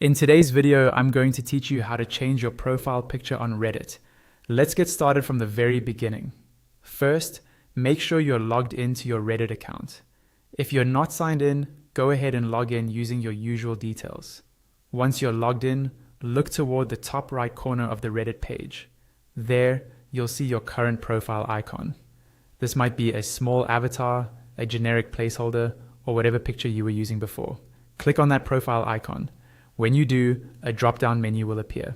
In today's video, I'm going to teach you how to change your profile picture on Reddit. Let's get started from the very beginning. First, make sure you're logged into your Reddit account. If you're not signed in, go ahead and log in using your usual details. Once you're logged in, look toward the top right corner of the Reddit page. There, you'll see your current profile icon. This might be a small avatar, a generic placeholder, or whatever picture you were using before. Click on that profile icon. When you do, a drop-down menu will appear.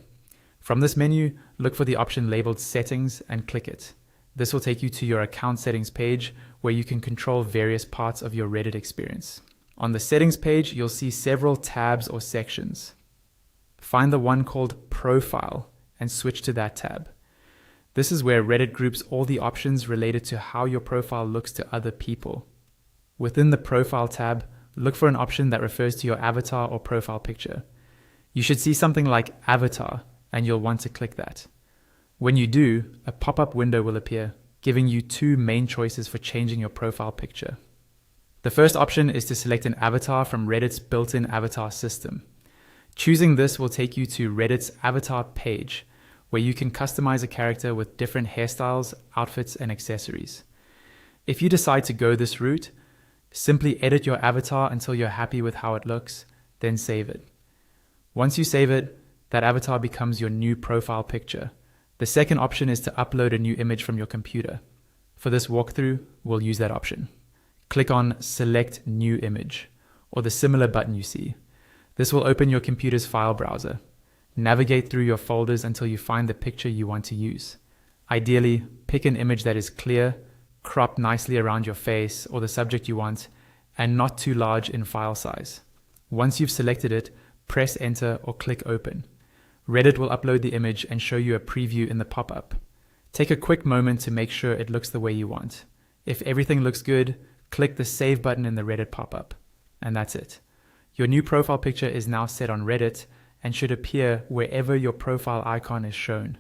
From this menu, look for the option labeled Settings and click it. This will take you to your account settings page where you can control various parts of your Reddit experience. On the settings page, you'll see several tabs or sections. Find the one called Profile and switch to that tab. This is where Reddit groups all the options related to how your profile looks to other people. Within the Profile tab, look for an option that refers to your avatar or profile picture. You should see something like Avatar, and you'll want to click that. When you do, a pop-up window will appear, giving you two main choices for changing your profile picture. The first option is to select an avatar from Reddit's built-in avatar system. Choosing this will take you to Reddit's avatar page, where you can customize a character with different hairstyles, outfits, and accessories. If you decide to go this route, simply edit your avatar until you're happy with how it looks, then save it. Once you save it, that avatar becomes your new profile picture. The second option is to upload a new image from your computer. For this walkthrough, we'll use that option. Click on Select New Image, or the similar button you see. This will open your computer's file browser. Navigate through your folders until you find the picture you want to use. Ideally, pick an image that is clear, cropped nicely around your face or the subject you want, and not too large in file size. Once you've selected it, press Enter or click Open. Reddit will upload the image and show you a preview in the pop-up. Take a quick moment to make sure it looks the way you want. If everything looks good, click the Save button in the Reddit pop-up. And that's it. Your new profile picture is now set on Reddit and should appear wherever your profile icon is shown.